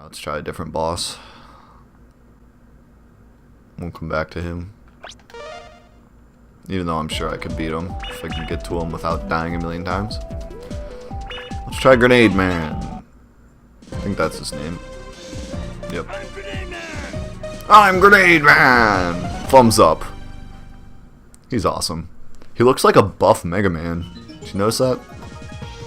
Let's try a different boss. We'll come back to him. Even though I'm sure I could beat him if I can get to him without dying a million times. Let's try Grenade Man. I think that's his name. Yep. I'm Grenade Man! Thumbs up. He's awesome. He looks like a buff Megaman. Did you notice that?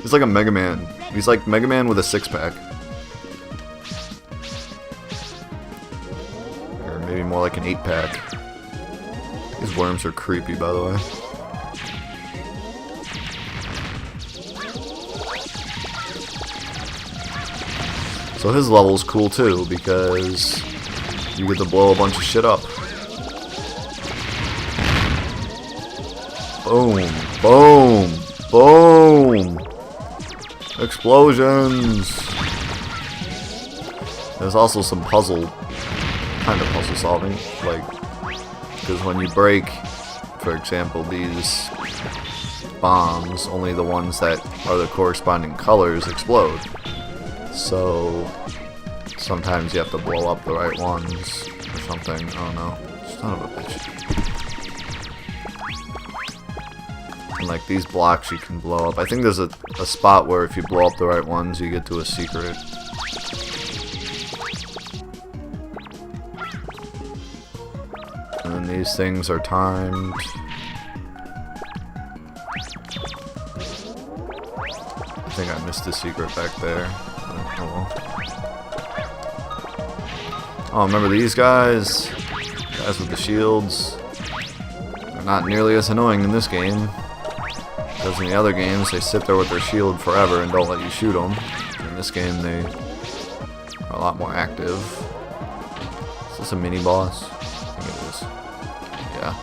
He's like a Megaman. He's like Megaman with a six-pack. Or maybe more like an 8-pack. These worms are creepy, by the way. So his level's cool too, because you get to blow a bunch of shit up. Boom, boom, boom! Explosions! There's also some kind of puzzle solving, like, because when you break, for example, these bombs, only the ones that are the corresponding colors explode. So sometimes you have to blow up the right ones or something. Oh no, son of a bitch. And like these blocks you can blow up. I think there's a spot where if you blow up the right ones you get to a secret. And then these things are timed. I think I missed a secret back there. Oh well. Oh, remember these guys? Guys with the shields. They're not nearly as annoying in this game. Because in the other games, they sit there with their shield forever and don't let you shoot them. In this game, they are a lot more active. Is this a mini boss? I think it is. Yeah.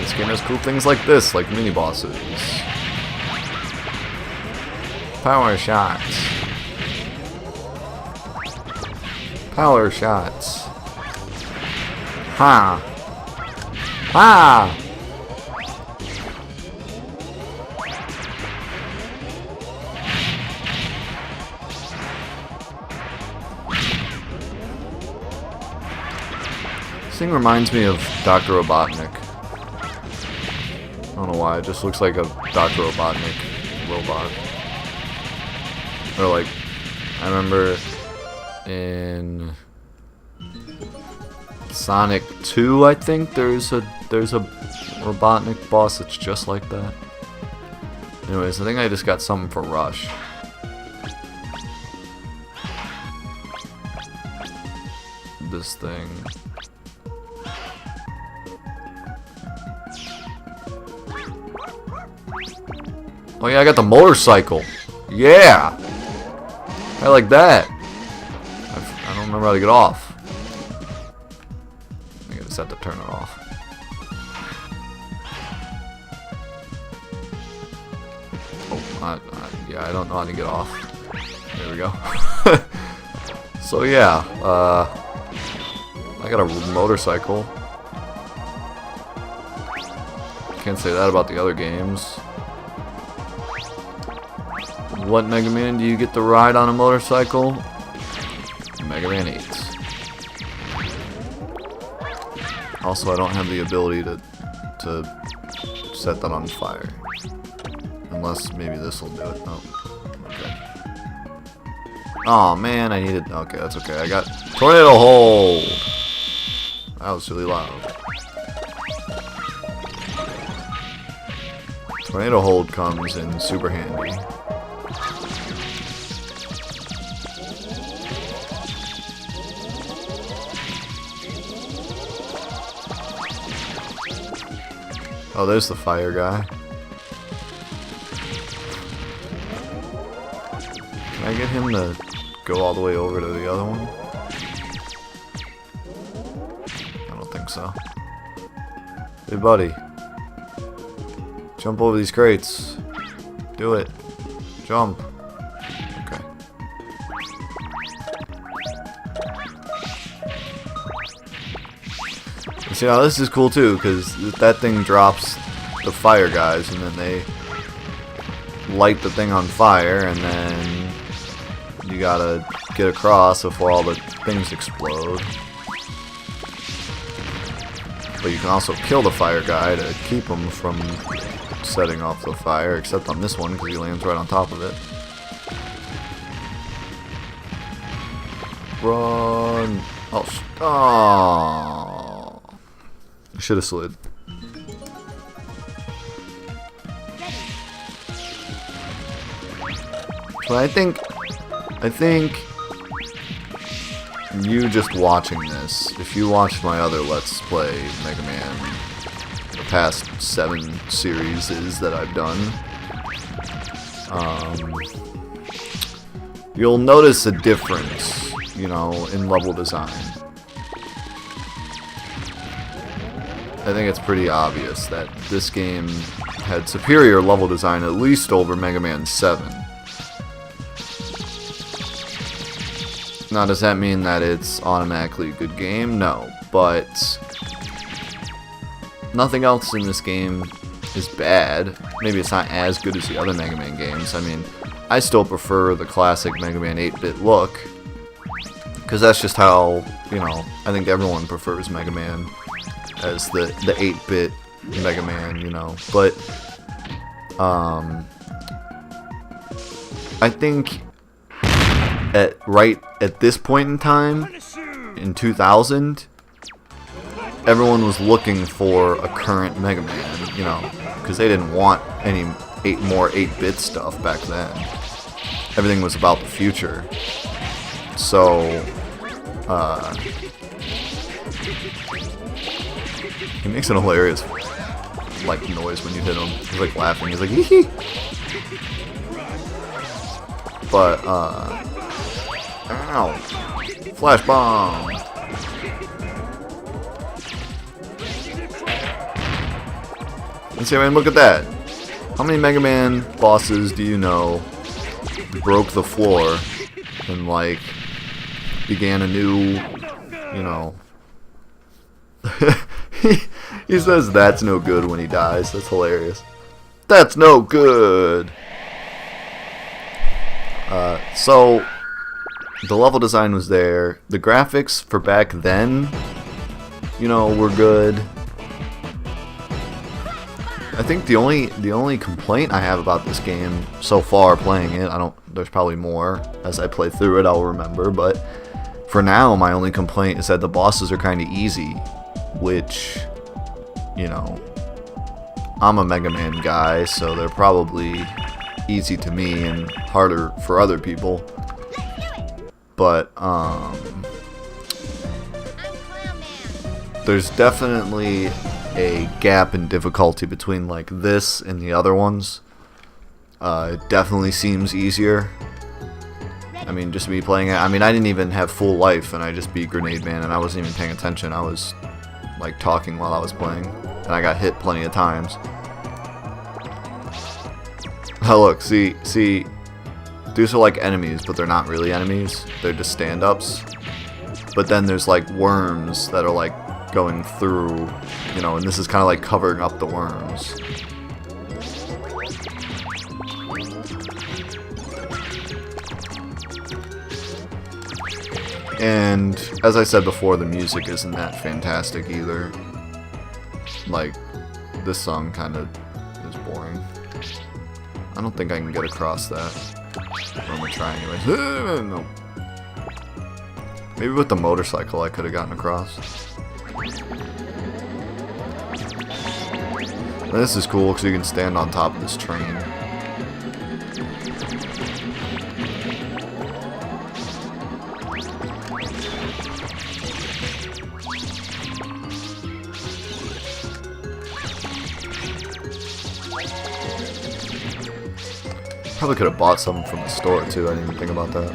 This game has cool things like this, like mini bosses. Power shots. Power shots. Ha! Ha! This thing reminds me of Dr. Robotnik. I don't know why, it just looks like a Dr. Robotnik robot. Or like, I remember in Sonic 2, I think there's a Robotnik boss that's just like that. Anyways, I think I just got something for Rush. This thing. Oh yeah, I got the motorcycle. Yeah! I like that. I don't remember how to get off. I just have to turn it off. Oh, yeah, I don't know how to get off. There we go. So yeah, I got a motorcycle. Can't say that about the other games. What Mega Man do you get to ride on a motorcycle? Mega Man 8. Also, I don't have the ability to set that on fire. Unless maybe this will do it. Oh, okay. Oh man, I needed. Okay, that's okay. I got Tornado Hold. That was really loud. Tornado Hold comes in super handy. Oh, there's the fire guy. Can I get him to go all the way over to the other one? I don't think so. Hey, buddy. Jump over these crates. Do it. Jump. Okay. See, now this is cool too, because that thing drops the fire guys, and then they light the thing on fire, and then you gotta get across before all the things explode. But you can also kill the fire guy to keep him from setting off the fire, except on this one because he lands right on top of it. Run! Oh, I should have slid. But I think you just watching this, if you watched my other Let's Play Mega Man, the past 7 series that I've done, you'll notice a difference, you know, in level design. I think it's pretty obvious that this game had superior level design, at least over Mega Man 7. Now, does that mean that it's automatically a good game? No, but nothing else in this game is bad. Maybe it's not as good as the other Mega Man games. I mean, I still prefer the classic Mega Man 8-bit look, because that's just how, you know, I think everyone prefers Mega Man as the 8-bit Mega Man, you know. But I think right at this point in time, in 2000, everyone was looking for a current Mega Man, you know, because they didn't want any more 8-bit stuff back then. Everything was about the future. So, he makes an hilarious, like, noise when you hit him. He's like laughing. He's like, hee hee. But, ow. Flash bomb. And see, I mean, look at that. How many Mega Man bosses do you know broke the floor and, like, began a new, you know... he says that's no good when he dies. That's hilarious. That's no good! So, the level design was there. The graphics for back then, you know, were good. I think the only complaint I have about this game so far playing it, there's probably more as I play through it, I'll remember, but for now my only complaint is that the bosses are kind of easy, which, you know, I'm a Mega Man guy, so they're probably easy to me and harder for other people. But there's definitely a gap in difficulty between like this and the other ones. It definitely seems easier. I mean, just me playing it. I mean, I didn't even have full life, and I just beat Grenade Man, and I wasn't even paying attention. I was like talking while I was playing, and I got hit plenty of times. Oh look, see, these are like enemies, but they're not really enemies. They're just stand-ups. But then there's like worms that are like going through, you know, and this is kind of like covering up the worms. And as I said before, the music isn't that fantastic either. Like, this song kind of is boring. I don't think I can get across that. I'm gonna try anyways. No. Maybe with the motorcycle I could have gotten across. And this is cool because you can stand on top of this train. Probably could have bought some from the store too. I didn't even think about that.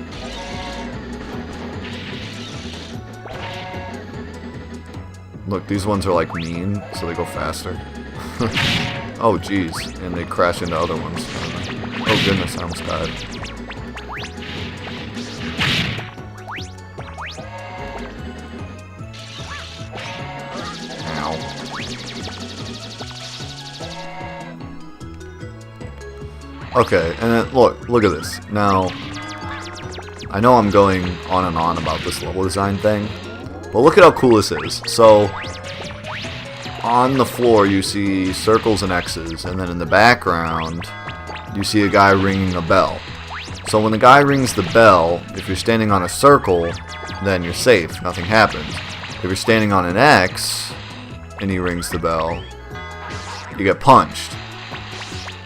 Look, these ones are like mean, so they go faster. Oh jeez, and they crash into other ones. Oh goodness, I almost died. Okay, and then look at this. Now, I know I'm going on and on about this level design thing, but look at how cool this is. So, on the floor you see circles and X's, and then in the background you see a guy ringing a bell. So when the guy rings the bell, if you're standing on a circle, then you're safe, nothing happens. If you're standing on an X, and he rings the bell, you get punched.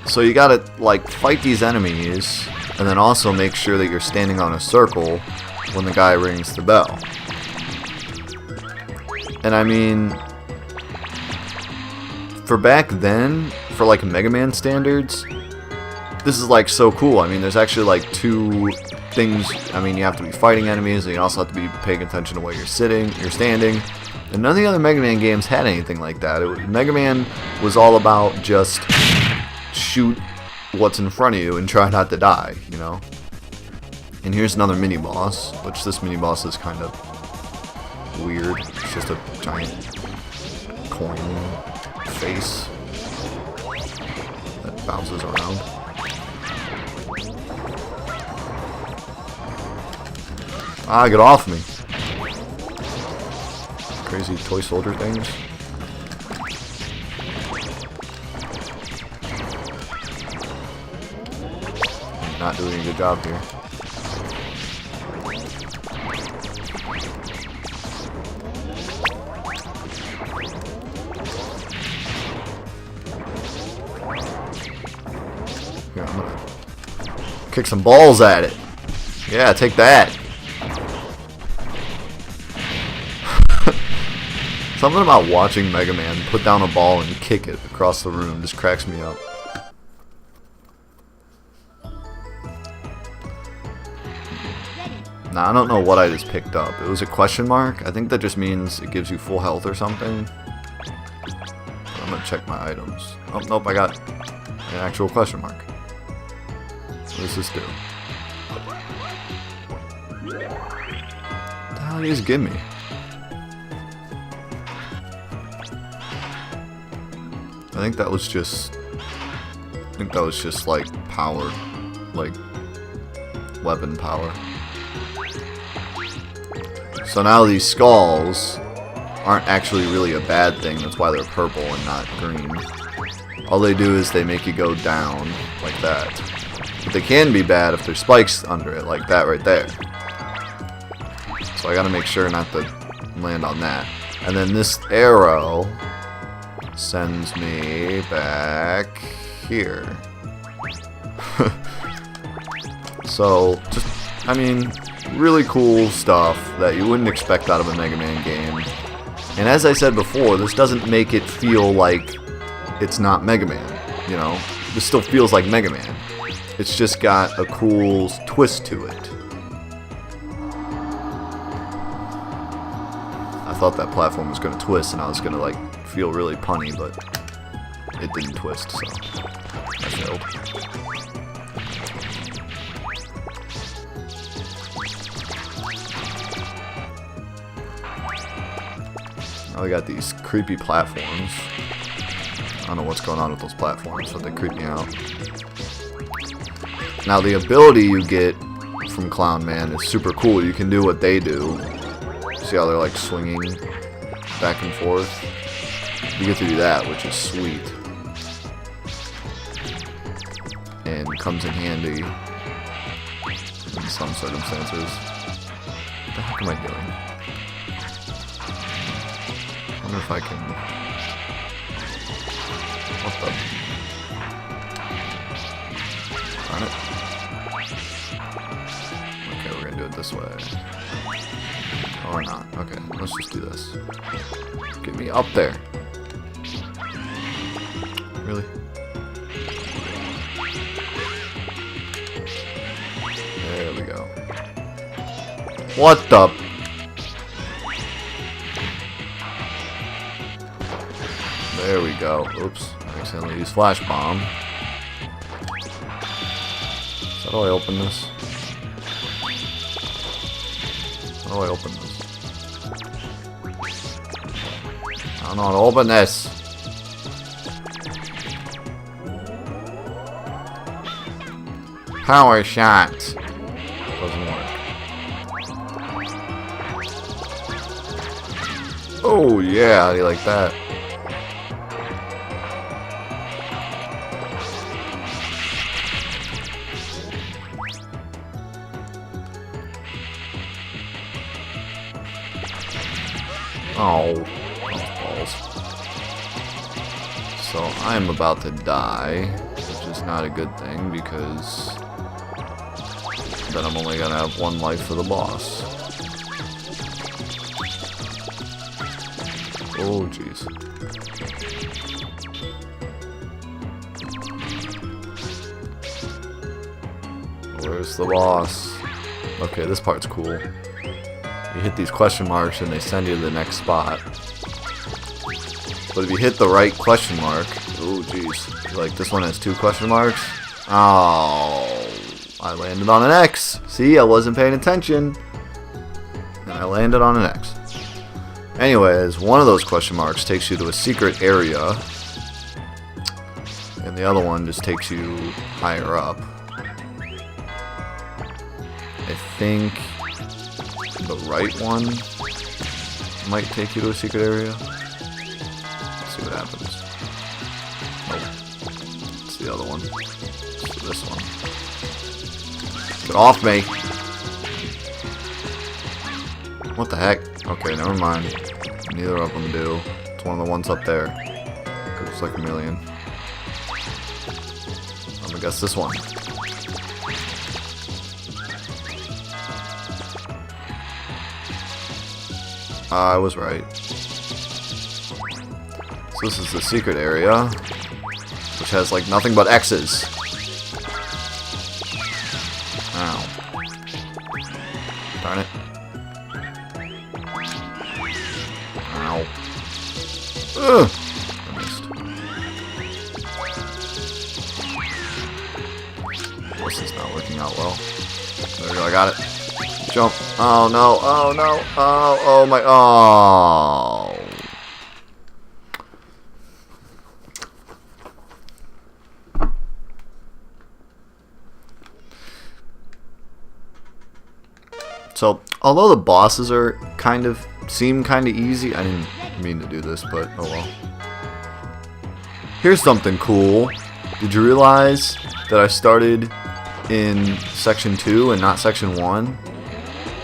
So you gotta, like, fight these enemies, and then also make sure that you're standing on a circle when the guy rings the bell. And I mean, for back then, for like Megaman standards, this is like so cool. I mean, there's actually like two things. I mean, you have to be fighting enemies, and you also have to be paying attention to where you're standing. And none of the other Mega Man games had anything like that. Mega Man was all about just shoot what's in front of you and try not to die, you know? And here's another mini-boss, which this mini-boss is kind of weird. It's just a giant coin face that bounces around. Ah, get off me. Crazy toy soldier things. Not doing a good job here. Here, I'm gonna kick some balls at it. Yeah, take that. Something about watching Mega Man put down a ball and kick it across the room just cracks me up. Now, I don't know what I just picked up. It was a question mark. I think that just means it gives you full health or something. I'm gonna check my items. Oh, nope, I got an actual question mark. What does this do? What the hell did you just give me? I think that was just like power, like weapon power. So now these skulls aren't actually really a bad thing. That's why they're purple and not green. All they do is they make you go down like that. But they can be bad if there's spikes under it, like that right there. So I gotta make sure not to land on that. And then this arrow sends me back here. So, just, I mean, really cool stuff that you wouldn't expect out of a Mega Man game. And as I said before, this doesn't make it feel like it's not Mega Man, you know? This still feels like Mega Man. It's just got a cool twist to it. I thought that platform was going to twist and I was going to, like, feel really punny, but it didn't twist, so I failed. Now we got these creepy platforms. I don't know what's going on with those platforms, but they creep me out. Now the ability you get from Clown Man is super cool. You can do what they do. See how they're like swinging back and forth? You get to do that, which is sweet. And comes in handy in some circumstances. What the heck am I doing? I wonder if I can... What the... Darn it. Okay, we're gonna do it this way. Or not. Okay, let's just do this. Get me up there. Really? There we go. What the... There we go. Oops. I accidentally used Flash Bomb. So how do I open this? How do I open this? I don't know how to open this. Power shot. Doesn't work. Oh yeah, you like that? Oh, balls. So I'm about to die, which is not a good thing because then I'm only gonna have one life for the boss. Oh jeez. Where's the boss? Okay, this part's cool. You hit these question marks and they send you to the next spot. But if you hit the right question mark, oh jeez, like this one has 2 question marks. Oh, I landed on an X. See, I wasn't paying attention, and I landed on an X. Anyways, one of those question marks takes you to a secret area, and the other one just takes you higher up. I think the right one might take you to a secret area. Let's see what happens. Oh, it's the other one. It's this one. Get off me! What the heck? Okay, never mind. Neither of them do. It's one of the ones up there. Looks like a million. I'm gonna guess this one. I was right. So this is the secret area, which has like nothing but X's. Ow. Darn it. Ow. Ugh. I missed. This is not working out well. There we go, I got it. Jump. Oh no, oh no, oh my, oh. So, although the bosses are seem kind of easy, I didn't mean to do this, but oh well. Here's something cool. Did you realize that I started in Section 2 and not Section 1?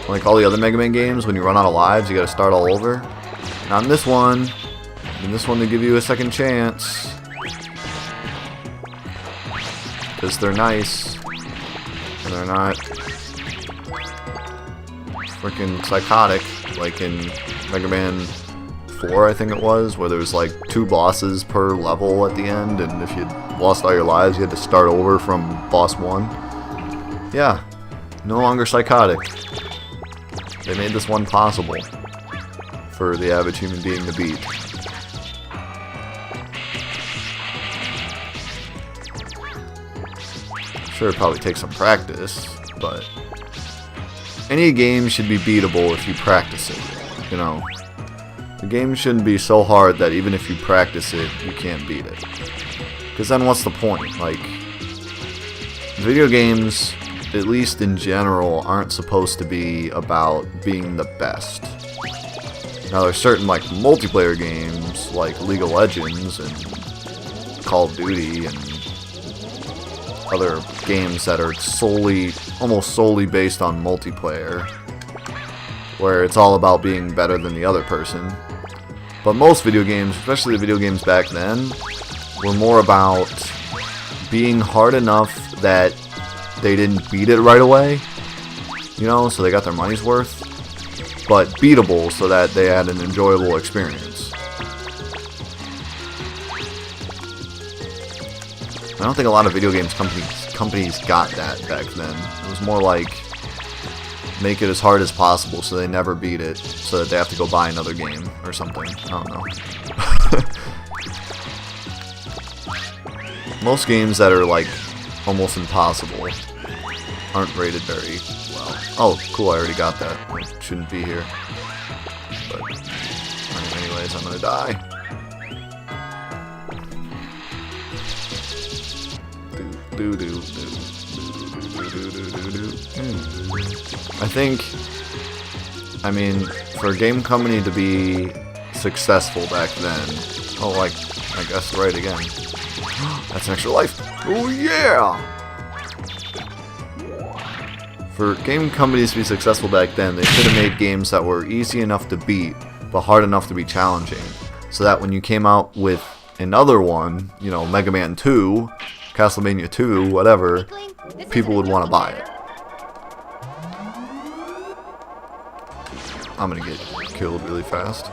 Like all the other Mega Man games, when you run out of lives, you gotta start all over. Not in this one. In this one, they give you a second chance. Because they're nice. And they're not freaking psychotic, like in Mega Man 4, I think it was, where there was like 2 bosses per level at the end, and if you lost all your lives, you had to start over from boss 1. Yeah, no longer psychotic. They made this one possible for the average human being to beat. Sure, it probably takes some practice, but any game should be beatable if you practice it, you know. The game shouldn't be so hard that even if you practice it, you can't beat it. Because then what's the point? Like, video games, at least in general, aren't supposed to be about being the best. Now there's certain like multiplayer games like League of Legends and Call of Duty and other games that are almost solely based on multiplayer, where it's all about being better than the other person. But most video games, especially the video games back then, were more about being hard enough that they didn't beat it right away, you know, so they got their money's worth, but beatable so that they had an enjoyable experience. I don't think a lot of video games companies got that back then. It was more like, make it as hard as possible so they never beat it, so that they have to go buy another game or something. I don't know. Most games that are like almost impossible aren't rated very well. Oh, cool, I already got that. I shouldn't be here. But anyways, I'm gonna die. Do do do do do do I think, I mean, for a game company to be successful back then, oh, like, I guess right again. That's an extra life. Oh yeah! For game companies to be successful back then, they should have made games that were easy enough to beat, but hard enough to be challenging. So that when you came out with another one, you know, Megaman 2, Castlevania 2, whatever, people would want to buy it. I'm gonna get killed really fast.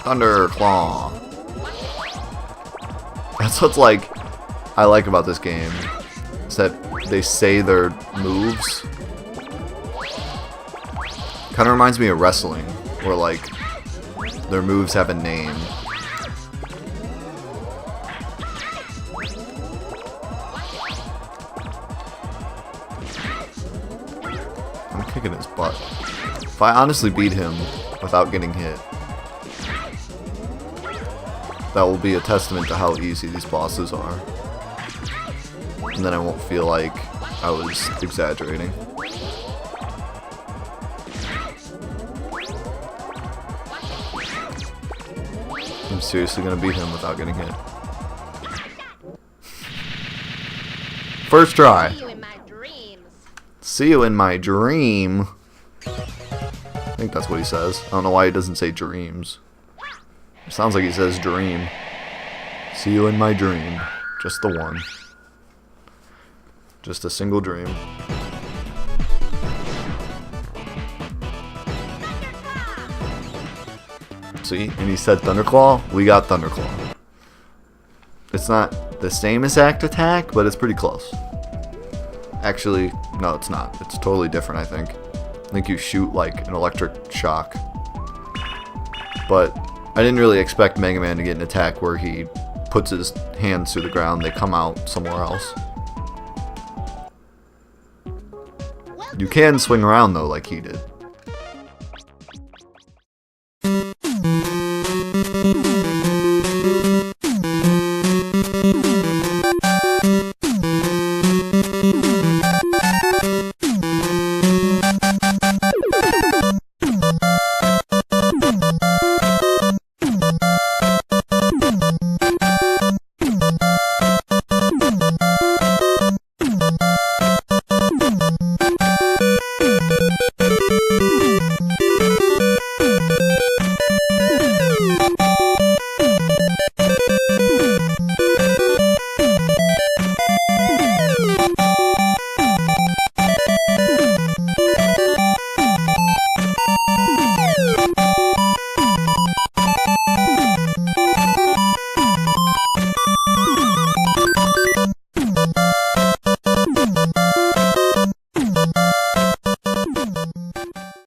Thunderclaw. That's what's like I like about this game. Is that they say their moves. Kinda reminds me of wrestling, where like their moves have a name. I'm kicking his butt. If I honestly beat him without getting hit, that will be a testament to how easy these bosses are. And then I won't feel like I was exaggerating. I'm seriously gonna beat him without getting hit. First try. See you in my dreams. See you in my dream. I think that's what he says. I don't know why he doesn't say dreams. It sounds like he says dream. See you in my dream. Just the one. Just a single dream. See? And he said Thunderclaw. We got Thunderclaw. It's not the same as Act Attack, but it's pretty close. Actually, no, it's not. It's totally different, I think. I think you shoot like an electric shock. But I didn't really expect Mega Man to get an attack where he puts his hands through the ground, they come out somewhere else. You can swing around though, like he did.